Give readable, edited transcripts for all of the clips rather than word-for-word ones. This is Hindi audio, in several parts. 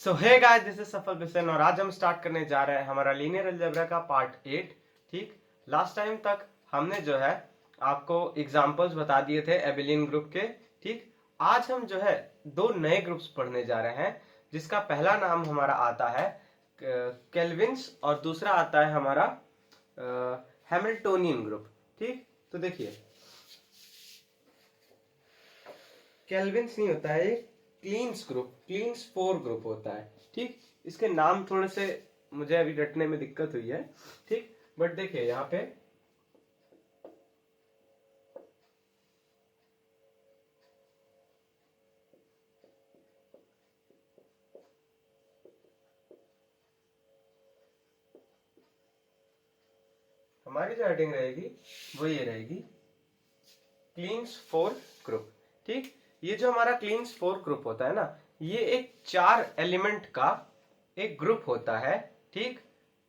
So hey guys, this is Safal Bisan और आज हम स्टार्ट करने जा रहे हैं हमारा लीनियर अलजेब्रा का पार्ट 8। ठीक, लास्ट टाइम तक हमने जो है आपको एग्जांपल्स बता दिए थे एबिलियन ग्रुप के। ठीक, आज हम जो है दो नए ग्रुप्स पढ़ने जा रहे हैं, जिसका पहला नाम हमारा आता है केल्विन्स और दूसरा आता है हमारा हैमिल्टोनियन ग्रुप। ठीक, तो देखिए केल्विन्स नहीं होता है, cleans group, cleans four group होता है। ठीक, इसके नाम थोड़े से मुझे अभी रटने में दिक्कत हुई है। ठीक, बट देखिए यहाँ पे हमारी जो हेडिंग रहेगी वो ये रहेगी, क्लीन्स फोर ग्रुप। ठीक, ये जो हमारा क्लीन्स फोर ग्रुप होता है ना, ये एक 4 एलिमेंट का एक ग्रुप होता है। ठीक,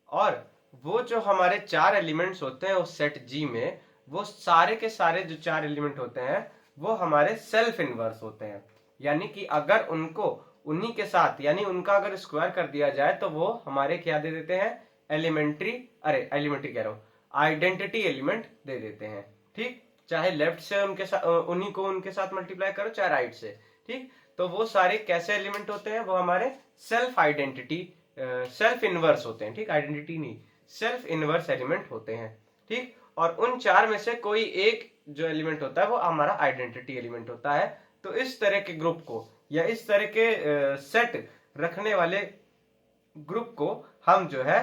और वो जो हमारे 4 एलिमेंट्स होते हैं उस सेट जी में, वो सारे के सारे जो 4 एलिमेंट होते हैं वो हमारे सेल्फ इनवर्स होते हैं। यानी कि अगर उनको उन्हीं के साथ, यानी उनका अगर स्क्वायर कर दिया जाए तो वो हमारे क्या दे देते हैं, एलिमेंट्री कह रहा हूं, आइडेंटिटी एलिमेंट दे देते हैं। ठीक, चाहे लेफ्ट से उनके साथ उन्हीं को उनके साथ मल्टीप्लाई करो, चाहे राइट से। ठीक, तो वो सारे कैसे एलिमेंट होते हैं, वो हमारे सेल्फ आइडेंटिटी सेल्फ इनवर्स होते हैं। ठीक, आइडेंटिटी नहीं, सेल्फ इनवर्स एलिमेंट होते हैं। ठीक, और उन 4 में से कोई एक जो एलिमेंट होता है वो हमारा आइडेंटिटी एलिमेंट होता है। तो इस तरह के ग्रुप को या इस तरह के सेट रखने वाले ग्रुप को हम जो है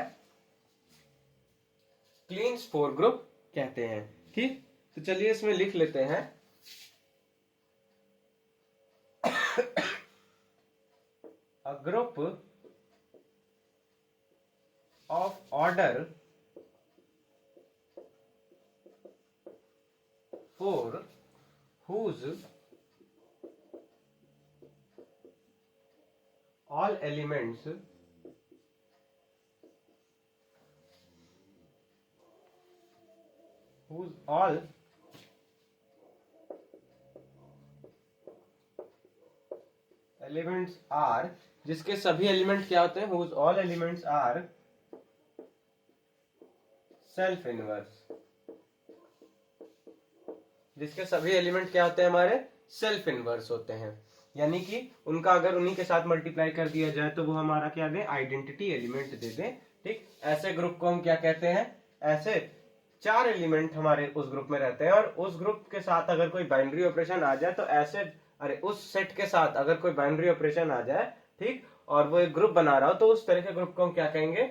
क्लीन्स फोर ग्रुप कहते हैं। ठीक, तो चलिए इसमें लिख लेते हैं a group of order 4 whose all elements whose all elements are, जिसके सभी एलिमेंट क्या होते हैं, whose all elements are self inverse, जिसके सभी एलिमेंट क्या होते हैं, हमारे सेल्फ इनवर्स होते हैं। यानी कि उनका अगर उन्हीं के साथ मल्टीप्लाई कर दिया जाए तो वो हमारा क्या दे, आइडेंटिटी एलिमेंट दे दे। ठीक, ऐसे ग्रुप को हम क्या कहते हैं, ऐसे 4 एलिमेंट हमारे उस ग्रुप में रहते हैं और उस ग्रुप के साथ अगर कोई बाइनरी ऑपरेशन आ जाए तो ऐसे, उस सेट के साथ अगर कोई बाइनरी ऑपरेशन आ जाए, ठीक, और वो एक ग्रुप बना रहा हो तो उस तरह के ग्रुप को हम क्या कहेंगे,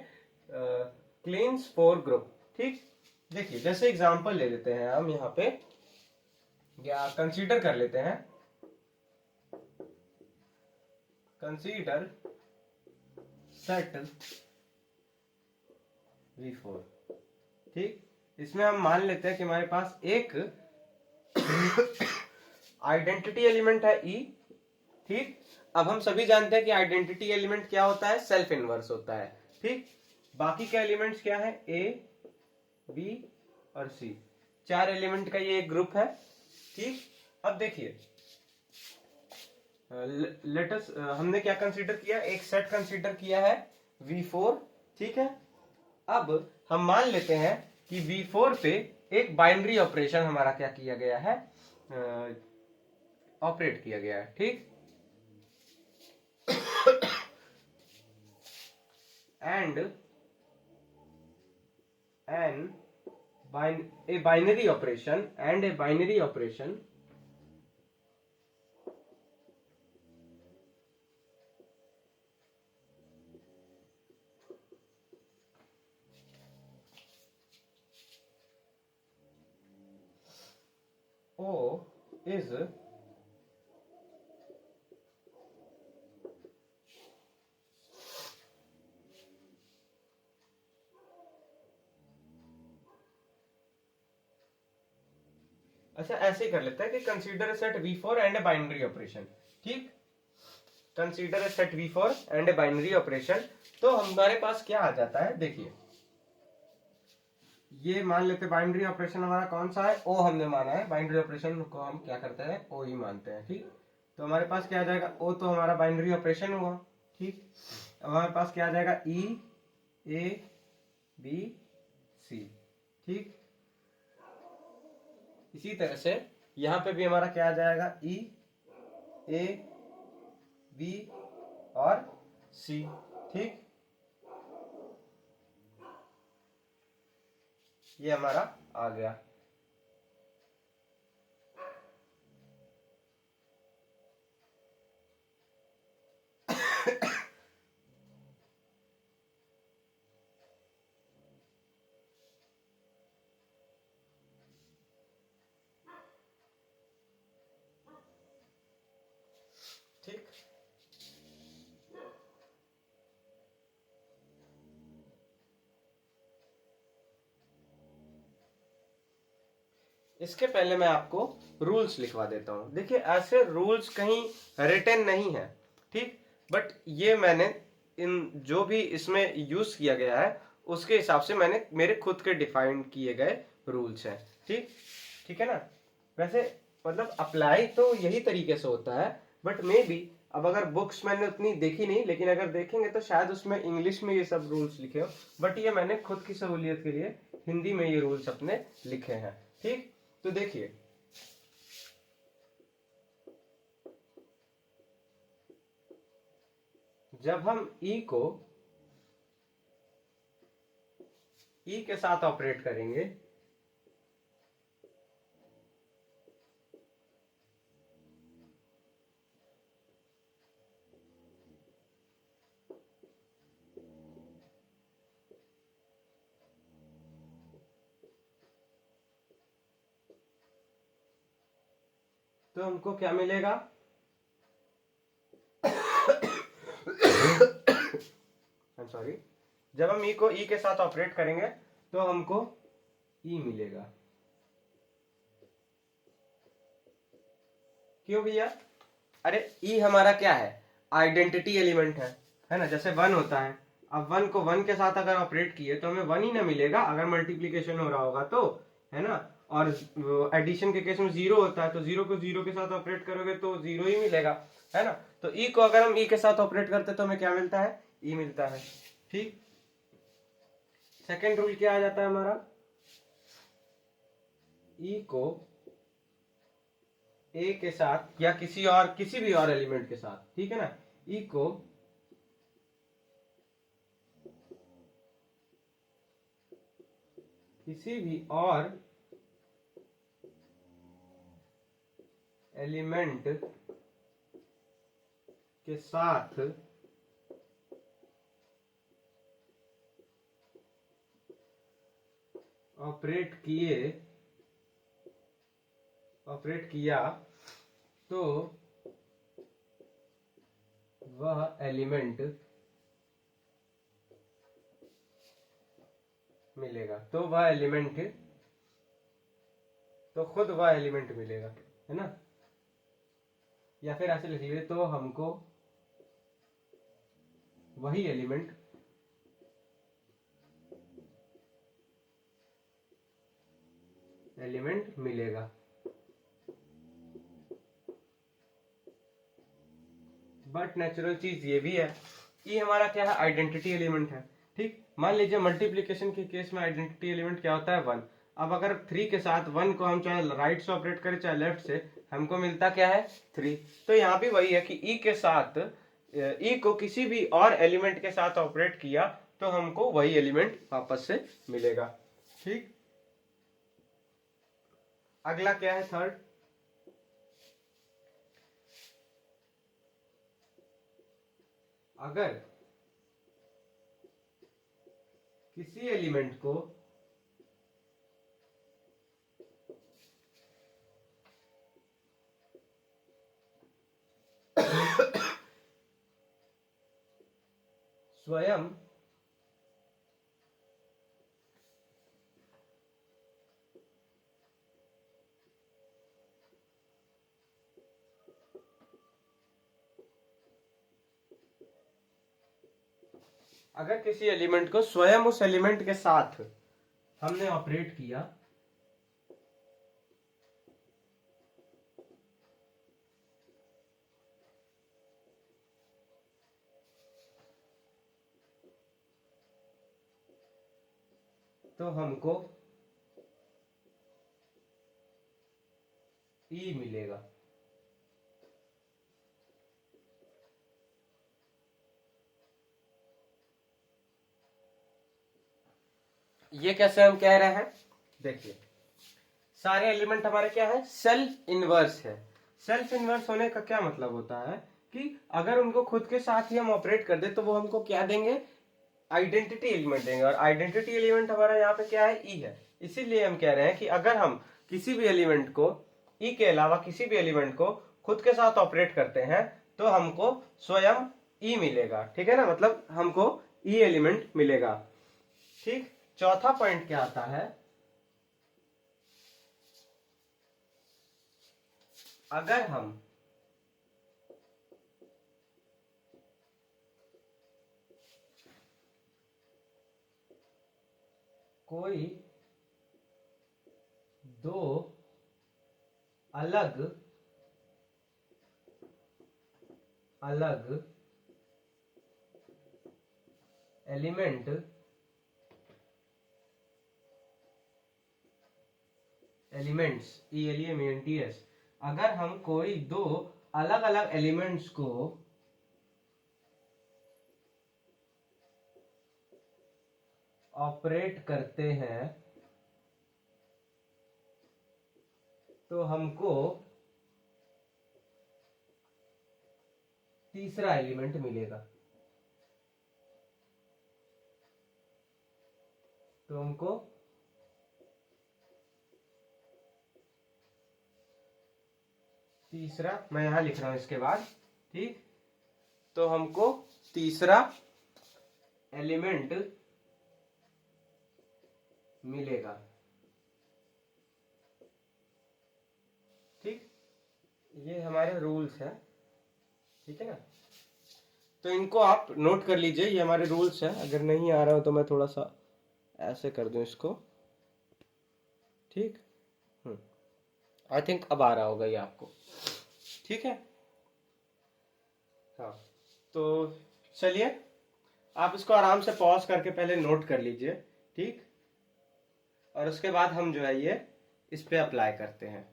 क्लीन्स फोर ग्रुप। ठीक, देखिए जैसे एग्जांपल ले लेते हैं हम यहाँ पे, या कंसीडर कर लेते हैं, कंसीडर सेट V4। ठीक, इसमें हम मान लेते हैं कि हमारे पास एक आइडेंटिटी एलिमेंट है E। ठीक, अब हम सभी जानते हैं कि आइडेंटिटी एलिमेंट क्या होता है, सेल्फ इनवर्स होता है। ठीक, बाकी के एलिमेंट्स क्या है, A, B और C, 4 एलिमेंट का ये एक ग्रुप है। ठीक, अब देखिए लेटस हमने क्या कंसीडर किया, एक सेट कंसीडर किया है V4। ठीक है, अब हम मान लेते हैं कि V4 पे एक बाइनरी ऑपरेशन हमारा क्या किया गया है, ऑपरेट किया गया है। ठीक, and a binary operation and a binary operation O is अच्छा ऐसे ही कर लेते हैं कि consider set V4 and a binary operation. ठीक, consider set V4 and a binary operation, तो हमारे पास क्या आ जाता है, देखिए ये मान लेते बाइनरी ऑपरेशन हमारा कौन सा है, ओ हमने माना है, बाइनरी ऑपरेशन को हम क्या करते हैं, ओ ही मानते हैं। ठीक, तो हमारे पास क्या आ जाएगा, ओ तो हमारा बाइनरी ऑपरेशन हुआ। ठीक, अब हमारे पास क्या आ जाएगा, ई ए बी सी। ठीक, इसी तरह से यहां पे भी हमारा क्या आ जाएगा, ई ए बी और सी। ठीक, ये हमारा आ गया। ठीक, इसके पहले मैं आपको रूल्स लिखवा देता हूं। देखिए, ऐसे रूल्स कहीं रिटन नहीं है, ठीक, बट ये मैंने इन जो भी इसमें यूज किया गया है उसके हिसाब से मैंने मेरे खुद के डिफाइन किए गए रूल्स हैं। ठीक, ठीक है ना। वैसे मतलब अप्लाई तो यही तरीके से होता है, बट मे बी अब अगर बुक्स मैंने उतनी देखी नहीं, लेकिन अगर देखेंगे तो शायद उसमें इंग्लिश में ये सब रूल्स लिखे हो, बट ये मैंने खुद की सहूलियत के लिए हिंदी में ये रूल्स अपने लिखे हैं। ठीक, तो देखिए, जब हम ई के साथ ऑपरेट करेंगे तो हमको क्या मिलेगा, सॉरी, जब हम ई के साथ ऑपरेट करेंगे तो हमको ई मिलेगा। क्यों भैया, अरे ई हमारा क्या है, आइडेंटिटी एलिमेंट है ना। जैसे वन होता है, अब वन को वन के साथ अगर ऑपरेट किए तो हमें वन ही ना मिलेगा अगर मल्टीप्लीकेशन हो रहा होगा तो, है ना। और एडिशन के केस में जीरो होता है, तो जीरो को जीरो के साथ ऑपरेट करोगे तो जीरो ही मिलेगा, है ना। तो ई को अगर हम ई के साथ ऑपरेट करते तो हमें क्या मिलता है, ई मिलता है। ठीक, सेकेंड रूल क्या आ जाता है हमारा, ई को ए के साथ या किसी भी और एलिमेंट के साथ, ठीक है ना, ई को किसी भी और एलिमेंट के साथ ऑपरेट किया तो वह एलिमेंट मिलेगा, तो खुद वह एलिमेंट मिलेगा, है ना। या फिर ऐसे लिख लीजिए, तो हमको वही एलिमेंट मिलेगा। बट नेचुरल चीज ये भी है, ये हमारा क्या है, आइडेंटिटी एलिमेंट है। ठीक, मान लीजिए मल्टीप्लीकेशन के केस में आइडेंटिटी एलिमेंट क्या होता है, वन। अब अगर थ्री के साथ वन को हम चाहे राइट से ऑपरेट करें चाहे लेफ्ट से, हमको मिलता क्या है, थ्री। तो यहाँ भी वही है कि ई के साथ ई को किसी भी और एलिमेंट के साथ ऑपरेट किया तो हमको वही एलिमेंट वापस से मिलेगा। ठीक, अगला क्या है, थर्ड, अगर किसी एलिमेंट को स्वयं अगर किसी एलिमेंट को स्वयं उस एलिमेंट के साथ हमने ऑपरेट किया तो हमको ई मिलेगा। ये कैसे हम कह रहे हैं, देखिए सारे एलिमेंट हमारे क्या है, सेल्फ इनवर्स है। सेल्फ इनवर्स होने का क्या मतलब होता है कि अगर उनको खुद के साथ ही हम ऑपरेट कर दे तो वो हमको क्या देंगे, आइडेंटिटी एलिमेंट देंगे। और आइडेंटिटी एलिमेंट हमारा यहाँ पे क्या है, ई है। इसीलिए हम कह रहे हैं कि अगर हम किसी भी एलिमेंट को ई के अलावा किसी भी एलिमेंट को खुद के साथ ऑपरेट करते हैं तो हमको स्वयं ई मिलेगा। ठीक है ना, मतलब हमको ई एलिमेंट मिलेगा। ठीक, चौथा पॉइंट क्या आता है, अगर हम कोई दो अलग अलग एलिमेंट्स ELEMENTS, अगर हम कोई दो अलग अलग एलिमेंट्स को ऑपरेट करते हैं तो हमको तीसरा एलिमेंट मिलेगा। तो हमको तीसरा, मैं यहां लिख रहा हूं इसके बाद, ठीक, तो हमको तीसरा एलिमेंट मिलेगा। ठीक, ये हमारे रूल्स हैं। ठीक है ना, तो इनको आप नोट कर लीजिए, ये हमारे रूल्स हैं। अगर नहीं आ रहा हो तो मैं थोड़ा सा ऐसे कर दूं इसको। ठीक, आई थिंक अब आ रहा होगा ये आपको। ठीक है, हाँ, तो चलिए आप इसको आराम से पॉज करके पहले नोट कर लीजिए। ठीक, और उसके बाद हम जो है ये इस पे अप्लाई करते हैं।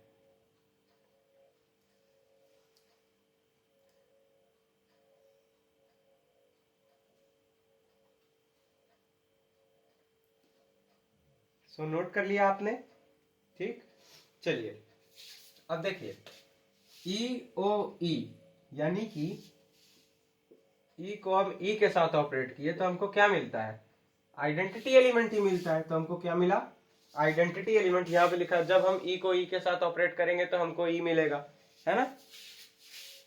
सो नोट कर लिया आपने। ठीक, चलिए अब देखिए EOE, यानी कि ई को हम ई के साथ ऑपरेट किए तो हमको क्या मिलता है, आइडेंटिटी एलिमेंट ही मिलता है। तो हमको क्या मिला, आइडेंटिटी एलिमेंट। यहाँ पे लिखा है जब हम ई को ई के साथ ऑपरेट करेंगे तो हमको ई मिलेगा, है ना।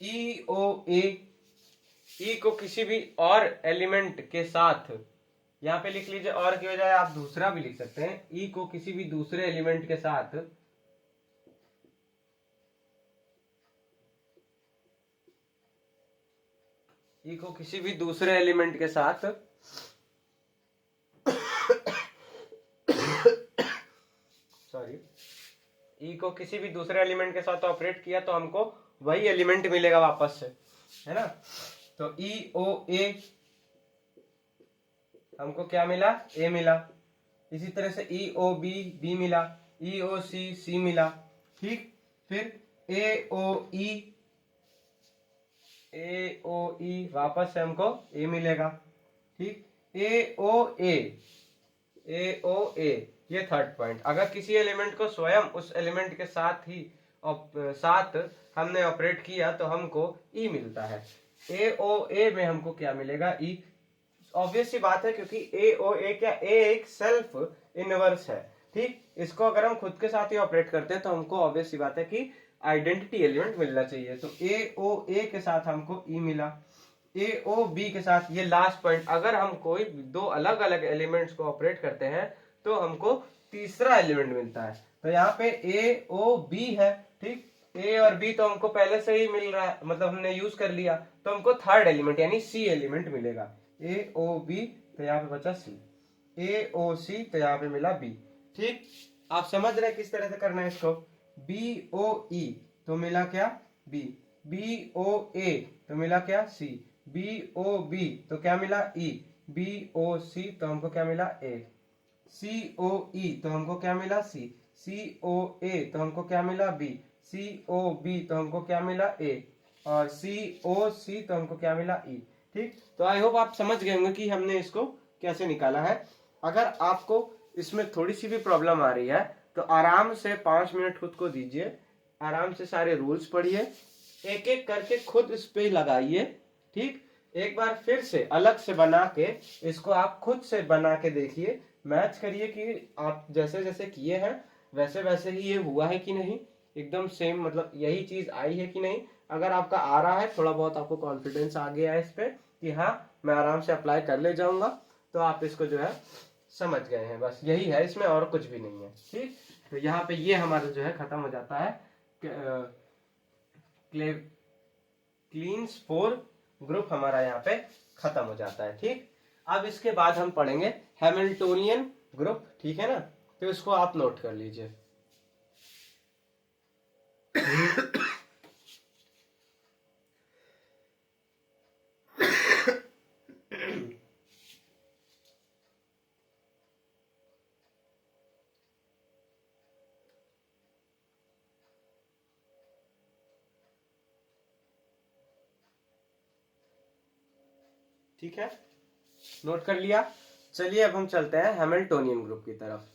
EOA, ई को किसी भी और एलिमेंट के साथ, यहाँ पे लिख लीजिए, और की बजाय आप दूसरा भी लिख सकते हैं, ई को किसी भी दूसरे एलिमेंट के साथ ई को किसी भी दूसरे एलिमेंट के साथ सॉरी, ई को किसी भी दूसरे एलिमेंट के साथ ऑपरेट किया तो हमको वही एलिमेंट मिलेगा वापस से, है ना। तो EOA हमको क्या मिला, ए मिला। इसी तरह से EOB बी मिला, EOC सी मिला। ठीक, फिर AOE वापस से हमको ए मिलेगा। ठीक, AOA ये थर्ड पॉइंट, अगर किसी एलिमेंट को स्वयं उस एलिमेंट के साथ ही साथ हमने ऑपरेट किया तो हमको ई मिलता है। AOA में हमको क्या मिलेगा, ई। ऑब्वियस सी बात है क्योंकि AOA क्या, ए एक सेल्फ इनवर्स है। ठीक, इसको अगर हम खुद के साथ ही ऑपरेट करते हैं तो हमको ऑब्वियस सी बात है कि आइडेंटिटी एलिमेंट मिलना चाहिए। तो AOA के साथ हमको ई मिला। AOB के साथ, ये लास्ट पॉइंट, अगर हम कोई दो अलग अलग एलिमेंट्स को ऑपरेट करते हैं तो हमको तीसरा एलिमेंट मिलता है। तो यहाँ पे AOB है। ठीक, ए और बी तो हमको पहले से ही मिल रहा है, मतलब हमने यूज कर लिया, तो हमको थर्ड एलिमेंट यानी सी एलिमेंट मिलेगा। AOB तो यहाँ पे बचा सी, AOC तो यहाँ पे मिला बी। ठीक, आप समझ रहे हैं किस तरह से करना है इसको। BOE तो मिला क्या, बी। BOA तो मिला क्या, सी। BOB तो क्या मिला, ई। BOC तो हमको क्या मिला, ए। COE तो हमको क्या मिला C, COA तो हमको क्या मिला B, COB तो हमको क्या मिला A, और COC तो हमको क्या मिला E। ठीक, तो आई होप आप समझ गए होंगे कि हमने इसको कैसे निकाला है। अगर आपको इसमें थोड़ी सी भी प्रॉब्लम आ रही है तो आराम से 5 मिनट खुद को दीजिए, आराम से सारे रूल्स पढ़िए, एक एक करके खुद इस पे लगाइए। ठीक, एक बार फिर से अलग से बना के इसको आप खुद से बना के देखिए, मैच करिए कि आप जैसे जैसे किए हैं वैसे वैसे ही ये हुआ है कि नहीं, एकदम सेम मतलब यही चीज आई है कि नहीं। अगर आपका आ रहा है, थोड़ा बहुत आपको कॉन्फिडेंस आ गया है इस पे कि हाँ मैं आराम से अप्लाई कर ले जाऊंगा, तो आप इसको जो है समझ गए हैं, बस यही है, इसमें और कुछ भी नहीं है। ठीक, तो यहाँ पे ये हमारा जो है खत्म हो जाता है, क्लीन्स फोर ग्रुप हमारा यहाँ पे खत्म हो जाता है। ठीक, अब इसके बाद हम पढ़ेंगे हैमिल्टोनियन ग्रुप, ठीक है ना, तो इसको आप नोट कर लीजिए। ठीक है, नोट कर लिया। चलिए अब हम चलते हैं हैमिल्टोनियन ग्रुप की तरफ।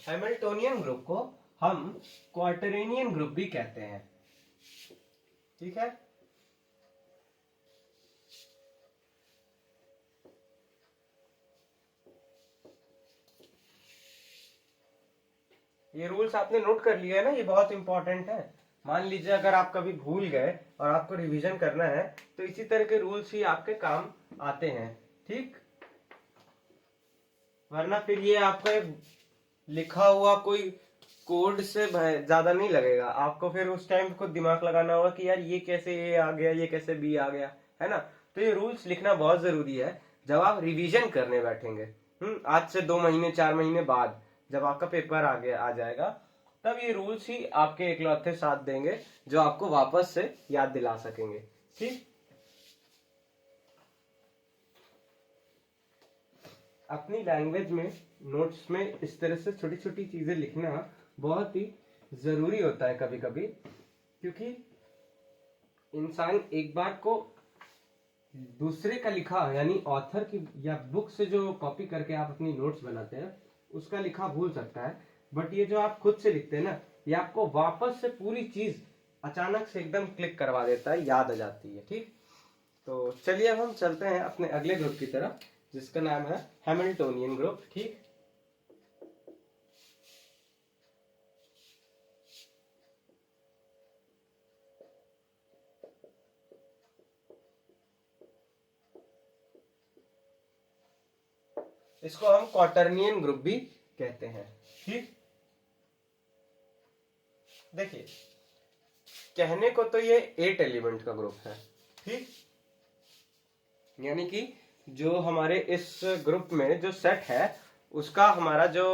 हैमिल्टोनियन ग्रुप को हम क्वार्टरेनियन ग्रुप भी कहते हैं। ठीक है, ये रूल्स आपने नोट कर लिया है ना, ये बहुत इंपॉर्टेंट है। मान लीजिए अगर आप कभी भूल गए और आपको रिवीजन करना है तो इसी तरह के रूल्स ही आपके काम आते हैं। ठीक, वरना फिर ये आपका लिखा हुआ कोई कोड से ज्यादा नहीं लगेगा आपको, फिर उस टाइम खुद दिमाग लगाना होगा कि यार ये कैसे ए आ गया, ये कैसे बी आ गया, है ना। तो ये रूल्स लिखना बहुत जरूरी है जब आप रिवीजन करने बैठेंगे। आज से 2 महीने 4 महीने बाद जब आपका पेपर आगे आ जाएगा, तब ये रूल्स ही आपके इकलौते साथ देंगे जो आपको वापस से याद दिला सकेंगे। ठीक, अपनी लैंग्वेज में नोट्स में इस तरह से छोटी छोटी चीजें लिखना बहुत ही जरूरी होता है कभी कभी, क्योंकि इंसान एक बार को दूसरे का लिखा यानी ऑथर की या बुक से जो कॉपी करके आप अपनी नोट्स बनाते हैं उसका लिखा भूल सकता है, बट ये जो आप खुद से लिखते हैं ना, ये आपको वापस से पूरी चीज अचानक से एकदम क्लिक करवा देता है, याद आ जाती है। ठीक, तो चलिए अब हम चलते हैं अपने अगले ग्रुप की तरफ जिसका नाम है हैमिल्टोनियन ग्रुप। ठीक, इसको हम क्वार्टरनियन ग्रुप भी कहते हैं। ठीक, देखिए कहने को तो ये 8 एलिमेंट का ग्रुप है। ठीक, यानी कि जो हमारे इस ग्रुप में जो सेट है उसका हमारा जो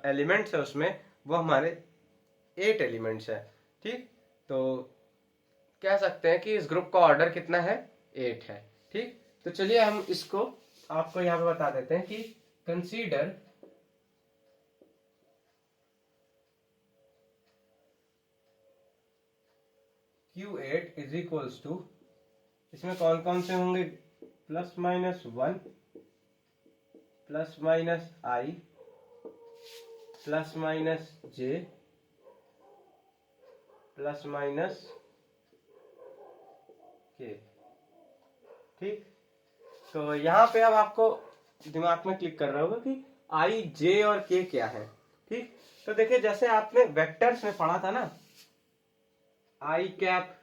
एलिमेंट्स है उसमें वो हमारे 8 एलिमेंट्स है। ठीक, तो कह सकते हैं कि इस ग्रुप का ऑर्डर कितना है, 8 है। ठीक, तो चलिए हम इसको आपको यहाँ पे बता देते हैं कि consider Q8 is equals to, इसमें कौन कौन से होंगे, +-1 +-I +-J +-K। ठीक, तो यहाँ पे अब आपको दिमाग में क्लिक कर रहा होगा कि I, J और K क्या है। ठीक, तो देखिए जैसे आपने वेक्टर्स में पढ़ा था ना, I cap,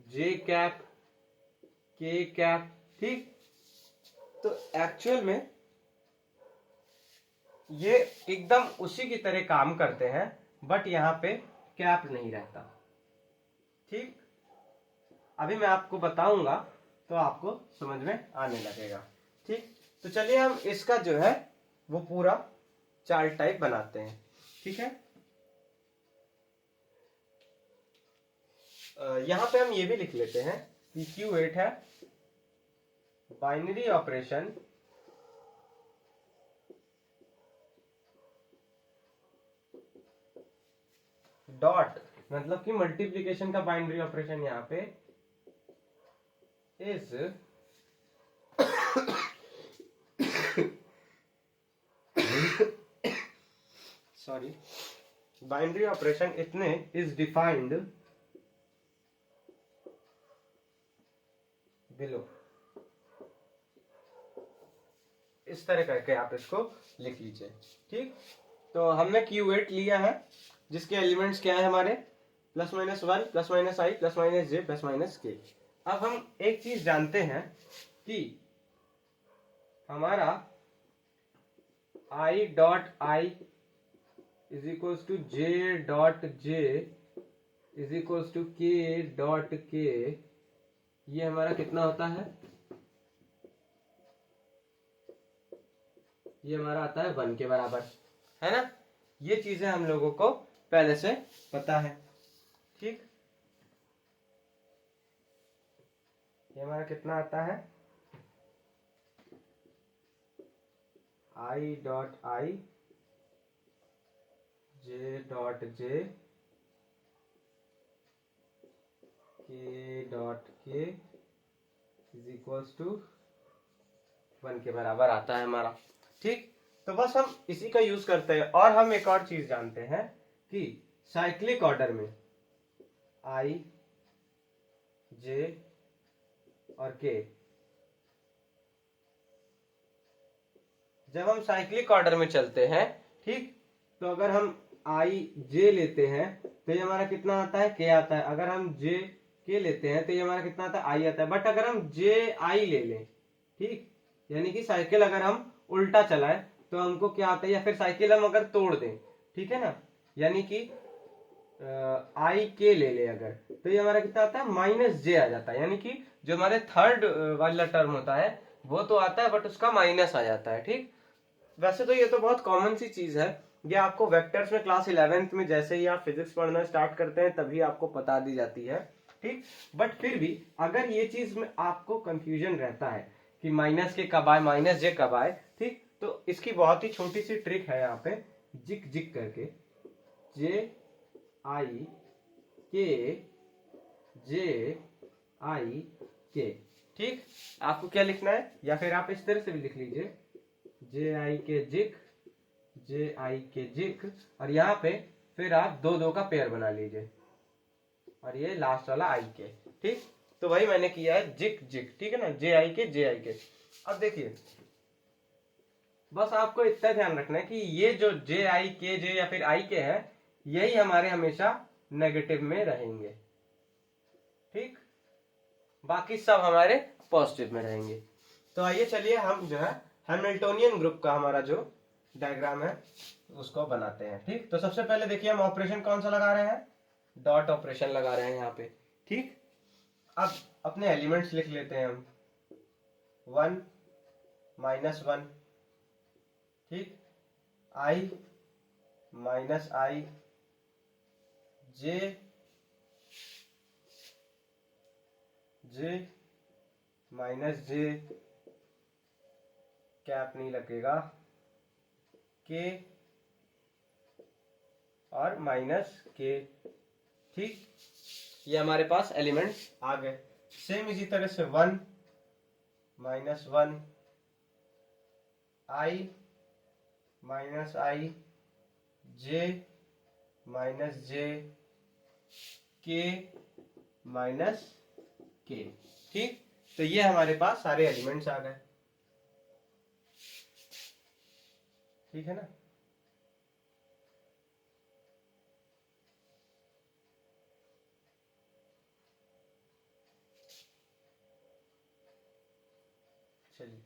J cap, K cap. ठीक, तो एक्चुअल में ये एकदम उसी की तरह काम करते हैं, बट यहाँ पे कैप नहीं रहता। ठीक, अभी मैं आपको बताऊंगा तो आपको समझ में आने लगेगा। ठीक, तो चलिए हम इसका जो है वो पूरा चार्ट टाइप बनाते हैं। ठीक है, यहाँ पे हम ये भी लिख लेते हैं कि Q8 है बाइनरी ऑपरेशन डॉट, मतलब कि मल्टीप्लिकेशन का बाइनरी ऑपरेशन यहाँ पे इज सॉरी, बाइनरी ऑपरेशन इतने इज डिफाइंड बिलो। इस तरह करके आप इसको लिख लीजिए। ठीक, तो हमने Q8 लिया है जिसके एलिमेंट्स क्या है हमारे, +-1 +-i +-j +-k। अब हम एक चीज जानते हैं कि हमारा i.i is equals to j.j is equals to k.k, ये हमारा कितना होता है, ये हमारा आता है 1 के बराबर, है ना। ये चीजें हम लोगों को पहले से पता है। ठीक, ये हमारा कितना आता है, i.i j.j k.k is equals to 1 के बराबर आता है हमारा। ठीक, तो बस हम इसी का यूज करते हैं। और हम एक और चीज जानते हैं कि साइक्लिक ऑर्डर में i j और k, जब हम साइक्लिक ऑर्डर में चलते हैं, ठीक, तो अगर हम i j लेते हैं तो ये हमारा कितना आता है, k आता है। अगर हम j k लेते हैं तो ये हमारा कितना आता है, i आता है। बट अगर हम j i ले लें, ठीक, यानी कि साइकिल अगर हम उल्टा चलाएं तो हमको क्या आता है, या फिर साइकिल हम अगर तोड़ दें, ठीक है ना, यानी कि आई के ले ले अगर, तो ये हमारा कितना आता है, -j आ जाता है। यानी कि जो हमारे थर्ड वाला टर्म होता है वो तो आता है बट उसका माइनस आ जाता है। ठीक, वैसे तो ये तो बहुत कॉमन सी चीज है, ये आपको वेक्टर्स में क्लास 11th में जैसे ही आप फिजिक्स पढ़ना स्टार्ट करते हैं तभी आपको बता दी जाती है। ठीक, बट फिर भी अगर ये चीज में आपको कंफ्यूजन रहता है कि माइनस के कब आए, -j कब आए, ठीक, तो इसकी बहुत ही छोटी सी ट्रिक है यहाँ पे, जिक जिक करके j ठीक, आपको क्या लिखना है, या फिर आप इस तरह से भी लिख लीजिए j और यहाँ पे फिर आप 2 का पेयर बना लीजिए और ये लास्ट वाला i के। ठीक, तो वही मैंने किया है, जिक जिक, ठीक है ना, j i के। अब देखिए, बस आपको इतना ध्यान रखना है कि ये जो j या फिर i के है, यही हमारे हमेशा नेगेटिव में रहेंगे। ठीक, बाकी सब हमारे पॉजिटिव में रहेंगे। तो आइए चलिए हम जो है हैमिल्टोनियन ग्रुप का हमारा जो डायग्राम है उसको बनाते हैं। ठीक, तो सबसे पहले देखिए हम ऑपरेशन कौन सा लगा रहे हैं, डॉट ऑपरेशन लगा रहे हैं यहाँ पे। ठीक, अब अपने एलिमेंट्स लिख लेते हैं हम, 1 -1, ठीक, i -i j -j, cap नहीं लगेगा, k और -k। ठीक, ये हमारे पास एलिमेंट्स आ गए। सेम इसी तरह से 1 -1 i -i j -j k -k। ठीक, तो ये हमारे पास सारे एलिमेंट्स आ गए। ठीक है ना। चलिए,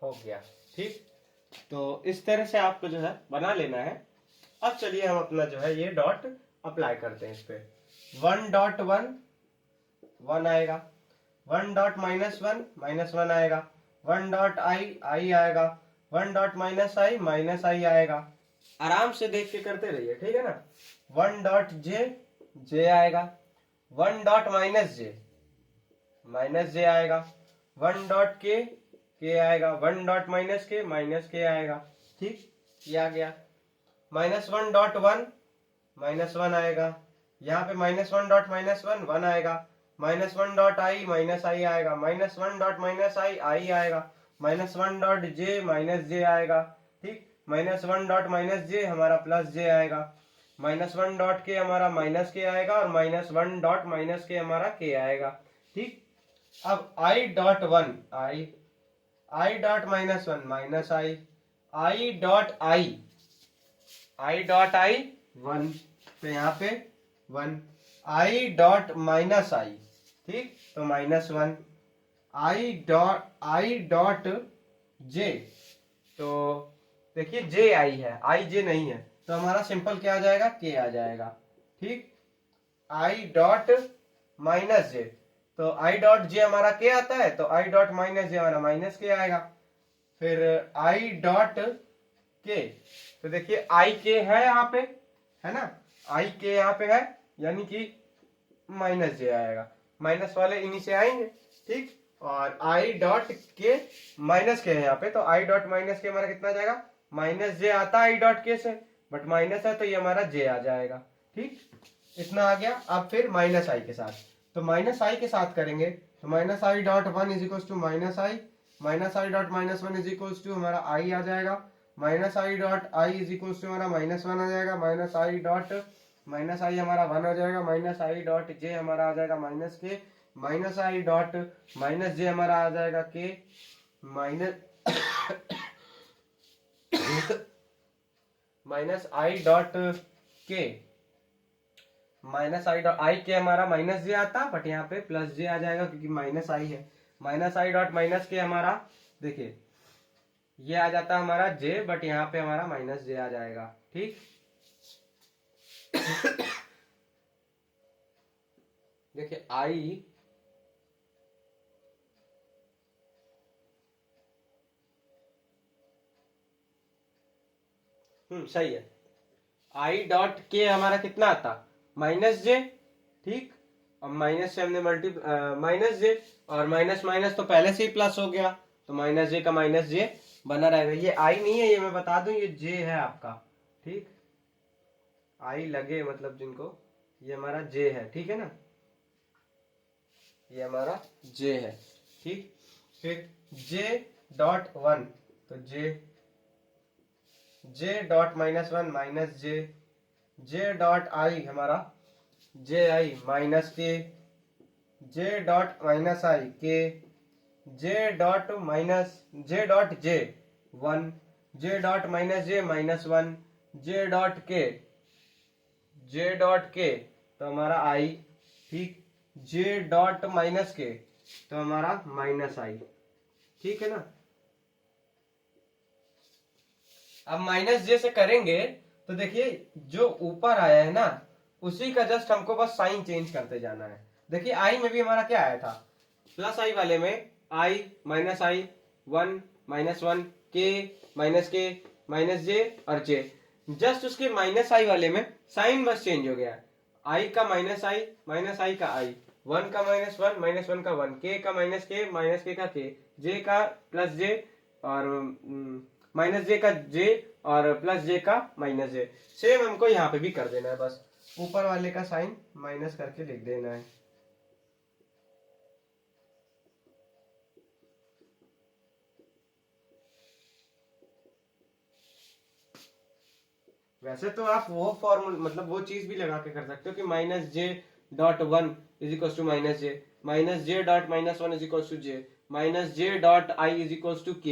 हो गया। ठीक, तो इस तरह से आपको जो है बना लेना है। अब चलिए हम अपना जो है ये डॉट अप्लाई करते हैं इस पे। 1.1 1 आएगा, 1.-1 -1 आएगा, 1.i आई आएगा, 1.-i -i आएगा। आराम से देख के करते रहिए, ठीक है ना। 1.j j आएगा, 1.-j -j आएगा, 1.k k आएगा, 1.-k -k आएगा। ठीक, ये आ गया। -1.1 -1 आएगा, यहाँ पे -1.-1 1 आएगा, -1.i -i आएगा, -1.-i i आएगा, -1.j -j आएगा। ठीक, -1.-j हमारा +j आएगा, -1.k हमारा -k आएगा और -1.-k हमारा k आएगा। ठीक, अब i.1 i.-1 -i i.i 1, तो यहाँ पे 1, i.-i, ठीक, तो -1, i.j, तो देखिए j आई है, i j नहीं है, तो हमारा सिंपल क्या आ जाएगा, k आ जाएगा। ठीक, i.-j, तो i.j हमारा k आता है, तो i.-j हमारा -k आएगा। फिर i.k, तो देखिए i k है यहाँ पे, है ना, i k यहाँ पे है, यानी कि -j आएगा, माइनस वाले इन्हीं से आएंगे। ठीक, और i.k -k है यहाँ पे, तो i.-k हमारा कितना जाएगा, -j आता है i.k से, बट माइनस है तो ये हमारा j आ जाएगा। ठीक, इतना आ गया। अब फिर -i के साथ, तो -i के साथ करेंगे, तो -i.1 -i, -i.-1 हमारा i आ जाएगा, -i.i हमारा -1 आ जाएगा, -i हमारा 1 हो जाएगा, -i.j हमारा आ जाएगा -k, -i.-j हमारा आ जाएगा k, -i के हमारा -j आता, बट यहाँ पे +j आ जाएगा क्योंकि -i है। -i.-k हमारा देखिए ये आ जाता है हमारा j, बट यहाँ पे हमारा -j आ जाएगा। ठीक, देखिए i सही है, i.k हमारा कितना आता, -j। ठीक, अब माइनस से हमने -j, और माइनस माइनस तो पहले से ही प्लस हो गया, तो -j का -j बना रहेगा। ये i नहीं है, ये मैं बता दूं, ये j है आपका। ठीक, i लगे मतलब जिनको, ये हमारा j है, ठीक है ना, ये हमारा j है। ठीक, फिर j.1, तो j.-1 j.i हमारा ji -k, j.-i k, j.j 1, j.-j -1, j.k तो हमारा i। ठीक, j.-k तो हमारा -i। ठीक है ना। अब -j से करेंगे तो देखिए जो ऊपर आया है ना, उसी का जस्ट हमको बस साइन चेंज करते जाना है। देखिए i में भी हमारा क्या आया था, +i वाले में i -i 1 -1 k -k -j और j, जस्ट उसके -i वाले में साइन बस चेंज हो गया। i का -i का i, 1 का -1 -1 का 1, k का -k का k, j का +j और -j का j और +j का -j। सेम हमको यहाँ पे भी कर देना है, बस ऊपर वाले का साइन माइनस करके लिख देना है। वैसे तो आप वो फॉर्मूला मतलब वो चीज भी लगा के कर सकते हो कि -j.1 =-j, -j.-1 =-j, -j.i k,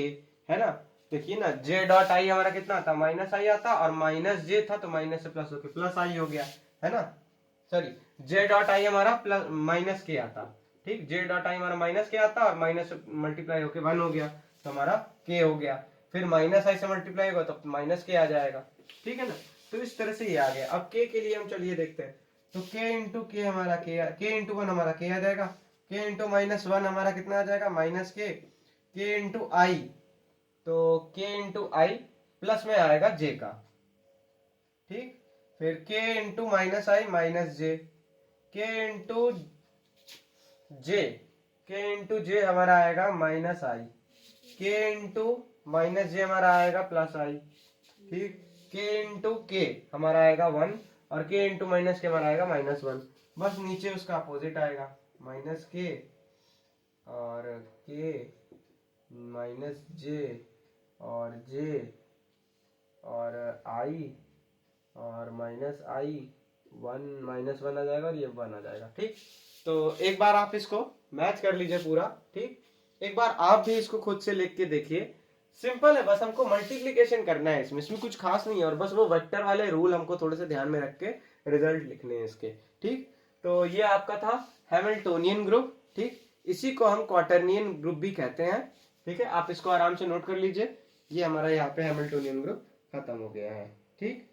है ना। देखिए ना, j.i हमारा कितना था, -i आता, और -j था तो माइनस से प्लस होके +i हो गया, है ना। सॉरी, j.i हमारा -k आता। ठीक, j.i हमारा -k आता और माइनस मल्टीप्लाई होके 1 हो गया, तो हमारा k हो गया, फिर माइनस आई से मल्टीप्लाई होगा तो माइनस के आ जाएगा, ठीक है ना। तो इस तरह से ये आ गया। अब k के लिए हम चलिए देखते हैं, तो k इंटू के हमारा k इंटू वन हमारा k आ जाएगा, k इंटू माइनस वन हमारा कितना आ जाएगा माइनस k इंटू आई, तो k इंटू आई प्लस में आएगा j का, ठीक। फिर k into minus i minus j, k into j, k into j हमारा आएगा minus i, k into minus j हमारा आएगा प्लस आई, ठीक। k इंटू के हमारा आएगा वन, और k इंटू माइनस के हमारा आएगा माइनस वन। बस नीचे उसका अपोजिट आएगा, माइनस के और k माइनस j और j और आई और माइनस आई, वन माइनस वन आ जाएगा और ये वन आ जाएगा, ठीक। तो एक बार आप इसको मैच कर लीजिए पूरा, ठीक। एक बार आप भी इसको खुद से लिख के देखिए, सिंपल है, बस हमको मल्टीप्लिकेशन करना है इसमें कुछ खास नहीं है, और बस वो वेक्टर वाले रूल हमको थोड़े से ध्यान में रख के रिजल्ट लिखने हैं इसके, ठीक। तो ये आपका था हैमिल्टोनियन ग्रुप, ठीक। इसी को हम क्वार्टरनियन ग्रुप भी कहते हैं, ठीक है। आप इसको आराम से नोट कर लीजिए, ये हमारा यहाँ पे हैमिल्टोनियन ग्रुप खत्म हो गया है, ठीक।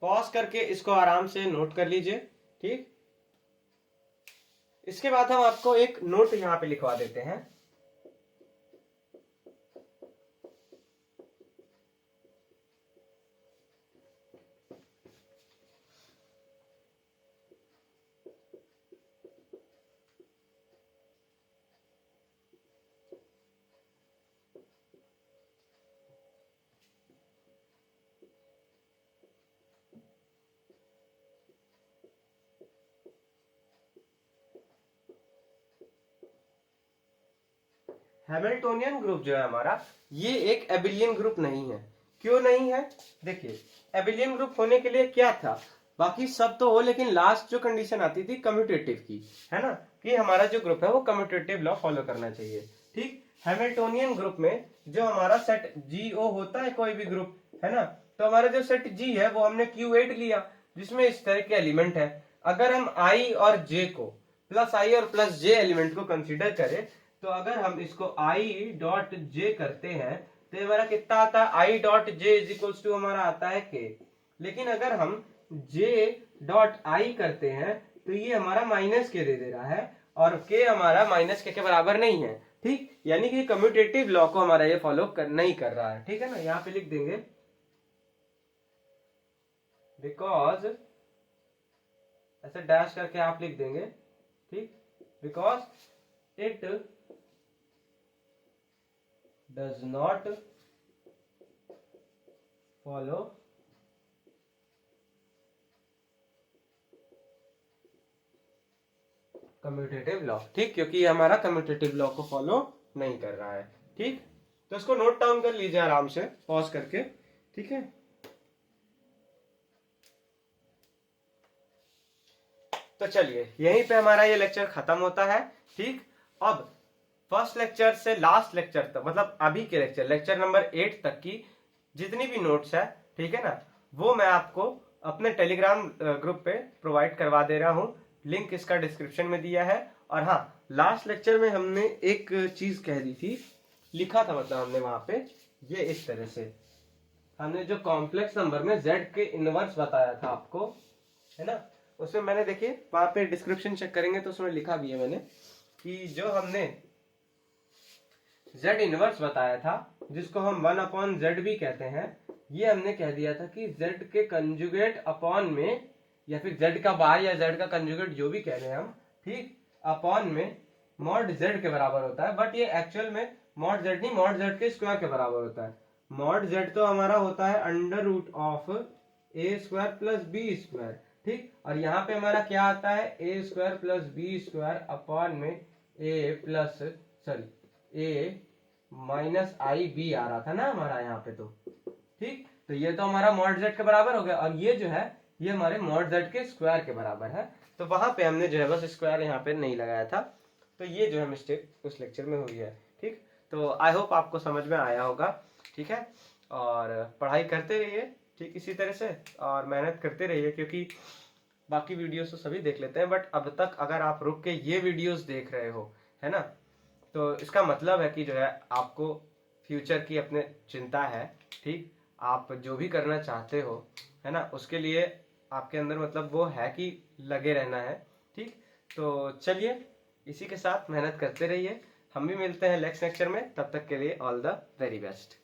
पॉज करके इसको आराम से नोट कर लीजिए, ठीक। इसके बाद हम आपको एक नोट यहां पे लिखवा देते हैं। हैमिल्टोनियन ग्रुप जो है हमारा, ये एक एबिलियन ग्रुप नहीं है। क्यों नहीं है? देखिए, एबिलियन ग्रुप होने के लिए क्या था, बाकी सब तो हो, लेकिन लास्ट जो कंडीशन आती थी कम्यूटेटिव की, है ना, कि हमारा जो ग्रुप है वो कम्यूटेटिव लॉ फॉलो करना चाहिए, ठीक। हैमिल्टोनियन ग्रुप में जो हमारा सेट GO होता है, कोई भी ग्रुप, है ना, तो हमारा जो सेट G है वो हमने Q8 लिया, जिसमें इस तरह के एलिमेंट है। अगर हम I और J को, प्लस I और प्लस J एलिमेंट को कंसिडर करें, तो अगर हम इसको I डॉट J करते हैं तो हमारा कितना आता है, I dot J is equals to हमारा आता है K। लेकिन अगर हम J डॉट I करते हैं तो ये हमारा माइनस के दे रहा है, और K हमारा माइनस के बराबर नहीं है, ठीक। यानी कि कम्यूटेटिव लॉ को हमारा ये फॉलो नहीं कर रहा है, ठीक है ना। यहाँ पे लिख देंगे बिकॉज, ऐसे डैश करके आप लिख देंगे, ठीक, because it does not follow commutative law, ठीक, क्योंकि ये हमारा कम्यूटेटिव लॉ को फॉलो नहीं कर रहा है, ठीक। तो इसको नोट डाउन कर लीजिए आराम से पॉज करके, ठीक है। तो चलिए यहीं पे हमारा ये लेक्चर खत्म होता है, ठीक। अब फर्स्ट लेक्चर से लास्ट लेक्चर तक, मतलब अभी के लेक्चर नंबर 8 तक की जितनी भी नोट्स है, ठीक है ना, वो मैं आपको अपने टेलीग्राम ग्रुप पे प्रोवाइड करवा दे रहा हूँ। लिंक इसका डिस्क्रिप्शन में दिया है। और हाँ, लास्ट लेक्चर में हमने एक चीज कह दी थी, लिखा था, मतलब हमने वहां पे ये इस तरह से, हमने जो कॉम्प्लेक्स नंबर में z के इनवर्स बताया था आपको, है ना, उसमें मैंने, देखिए वहां पे डिस्क्रिप्शन चेक करेंगे तो उसमें लिखा भी है मैंने कि जो हमने z इनवर्स बताया था, जिसको हम 1/z भी कहते हैं, ये हमने कह दिया था कि z के कंजुगेट अपॉन में, या फिर z का बार या z का कंजुगेट जो भी कह रहे हैं हम, ठीक, अपॉन में मॉड z के बराबर होता है। बट ये एक्चुअल में मॉड z नहीं, मॉड z के स्क्वायर के बराबर होता है। मॉड z तो हमारा होता है under root of a square plus b square, ठीक। और यहाँ पे हमारा क्या आता है, a square plus b square upon में a plus, sorry, a minus i b आ रहा था ना हमारा यहाँ पे, तो ठीक। तो ये तो हमारा मॉड z के बराबर हो गया, और ये जो है ये हमारे मॉड z के स्क्वायर के बराबर है। तो वहां पे हमने जो है बस स्क्वायर यहाँ पे नहीं लगाया था, तो ये जो है मिस्टेक उस लेक्चर में हुई है, ठीक। तो आई होप आपको समझ में आया होगा, ठीक है। और पढ़ाई करते रहिए, ठीक, इसी तरह से, और मेहनत करते रहिए, क्योंकि बाकी वीडियोस तो सभी देख लेते हैं, बट अब तक अगर आप रुक के ये वीडियोस देख रहे हो, है ना, तो इसका मतलब है कि जो है आपको फ्यूचर की अपने चिंता है, ठीक, आप जो भी करना चाहते हो, है ना, उसके लिए आपके अंदर मतलब वो है कि लगे रहना है, ठीक। तो चलिए इसी के साथ मेहनत करते रहिए, हम भी मिलते हैं नेक्स्ट लेक्चर में, तब तक के लिए ऑल द वेरी बेस्ट।